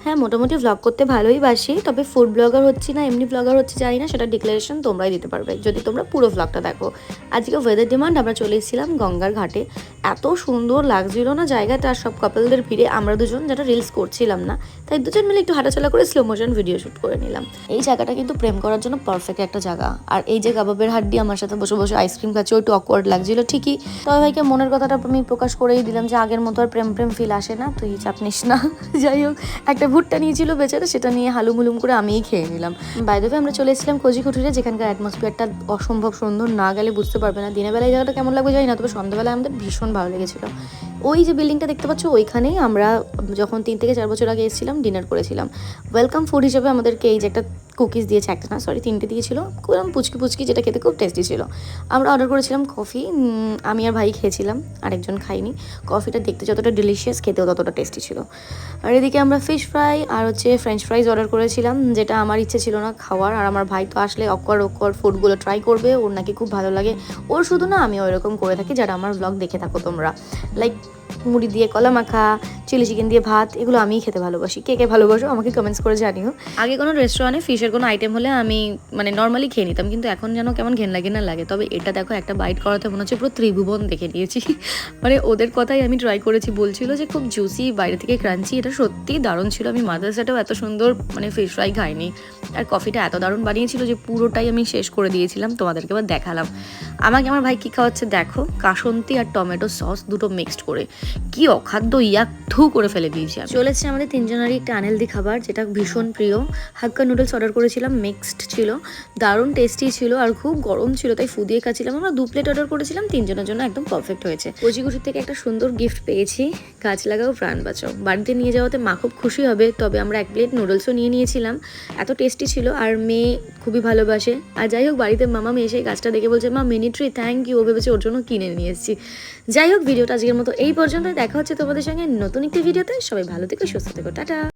হ্যাঁ, মোটামুটি ভ্লগ করতে ভালোই বাসি, তবে ফুড ব্লগার হচ্ছি না এমনি ব্লগার হচ্ছে জানি না, সেটা ডিক্লারেশন তোমরাই দিতে পারবে যদি তোমরা পুরো ভ্লগটা দেখো। আজকে ওয়েদার ডিমান্ড আমরা চলে এসেছিলাম গঙ্গার ঘাটে। এত সুন্দর লাগছিল না জায়গাটা, আর সব কাপলদের ভিড়ে আমরা দুজন যেটা রিলস করছিলাম না, তাই দুজন মিলে একটু হাঁটাচলা করে স্লো মোশন ভিডিও শ্যুট করে নিলাম। এই জায়গাটা কিন্তু প্রেম করার জন্য পারফেক্ট একটা জায়গা। আর এই যে কাবাবের হাড্ডি আমার সাথে বসে বসে আইসক্রিম খাচ্ছে, একটু অকওয়ার্ড লাগছিল ঠিকই, তবে ভাইকে মনের কথাটা আমি প্রকাশ করেই দিলাম যে আগের মতো আর প্রেম প্রেম ফিল আসে না, তুই চাপ নিস না। যাই হোক, একটা ভুট্টা নিয়েছিল বেচারা, সেটা নিয়ে হালুমুলুম করে আমিই খেয়ে নিলাম। বাই দ্য ওয়ে আমরা চলে এসেছিলাম কোজিকুঠিরে, যেখানকার অ্যাটমসফিয়ারটা অসম্ভব সুন্দর, না গেলে বুঝতে পারবে না। দিনের বেলায় জায়গাটা কেমন লাগবে জানি না, তবে সন্ধ্যাবেলায় আমাদের ভীষণ ভালো লেগেছিল। ওই যে বিল্ডিংটা দেখতে পাচ্ছ, ওইখানেই আমরা যখন 3 থেকে 4 বছর আগে এসেছিলাম ডিনার করেছিলাম। ওয়েলকাম ফুড হিসেবে আমাদেরকে এই যে একটা কুকিজ দিয়েছে, একটা না সরি 3টে দিয়েছিল, খুব পুচকি পুচকি, যেটা খেতে খুব টেস্টি ছিল। আমরা অর্ডার করেছিলাম কফি, আমি আর ভাই খেয়েছিলাম, আরেকজন খাইনি। কফিটা দেখতে যতটা ডিলিশিয়াস, খেতেও ততটা টেস্টি ছিল। আর এদিকে আমরা ফিশ ফ্রাই আর হচ্ছে ফ্রেঞ্চ ফ্রাইজ অর্ডার করেছিলাম, যেটা আমার ইচ্ছে ছিল না খাওয়ার। আর আমার ভাই তো আসলে অকওয়ার্ড ফুডগুলো ট্রাই করবে, ওর নাকি খুব ভালো লাগে। ওর শুধু না, আমি ওইরকম করে থাকি, যারা আমার ব্লগ দেখে থাকো তোমরা, লাইক মুড়ি দিয়ে কলা মাখা, চিলি চিকেন দিয়ে ভাত, এগুলো আমিই খেতে ভালোবাসি। কে কে ভালোবাসো আমাকে কমেন্টস করে জানিও। আগে কোনো রেস্টুরেন্টে ফিশের কোনো আইটেম হলে আমি নর্মালি খেয়ে নিতাম, কিন্তু এখন যেন কেমন ঘেন লাগে না লাগে। তবে এটা দেখো, একটা বাইট করাতে মনে হচ্ছে পুরো ত্রিভুবন দেখে নিয়েছি। ওদের কথাই আমি ট্রাই করেছি, বলছিল যে খুব জুসি, বাইরে থেকে ক্রাঞ্চি, এটা সত্যিই দারুণ ছিল। আমি মাদ্রাসাটাও এত সুন্দর ফিশ ফ্রাই খাইনি। আর কফিটা এত দারুণ বানিয়েছিল যে পুরোটাই আমি শেষ করে দিয়েছিলাম, তোমাদেরকে এবার দেখালাম। আমাকে আমার ভাই কী খাওয়াচ্ছে দেখো, কাসন্তি আর টমেটো সস দুটো মিক্সড করে, কি অখাদ্য ইয়াকথু করে ফেলে দিয়েছি। চলেছে আমাদের তিনজনেরই একটা আনহেলদি খাবার, যেটা ভীষণ প্রিয়। হাক্কা নুডলস অর্ডার করেছিলাম, মিক্সড ছিল, দারুণ টেস্টি ছিল, আর খুব গরম ছিল তাই ফুদিয়ে খাচ্ছিলাম। আমরা 2 প্লেট অর্ডার করেছিলাম, 3 জনের জন্য একদম পারফেক্ট হয়েছে। কোজিকুঠির থেকে একটা সুন্দর গিফট পেয়েছি, গাছ লাগাও প্রাণ বাঁচাও। বাড়িতে নিয়ে যাওয়াতে মা খুব খুশি হবে। তবে আমরা 1 প্লেট নুডলসও নিয়ে নিয়েছিলাম, এত টেস্টি ছিল, আর মেয়ে খুবই ভালোবাসে। আর যাই হোক, বাড়িতে মামা মেয়ে এসে গাছটা দেখে বলছে, মা মিনি ট্রি, থ্যাংক ইউ, ও ভেবেছে ওর জন্য কিনে নিয়ে এসেছি। যাই হোক, ভিডিওটা আজকের মতো এই পর্যন্ত। দেখা হচ্ছে তোমাদের সঙ্গে নতুন একটি ভিডিওতে। সবাই ভালো থেকো, সুস্থ থেকো, টাটা।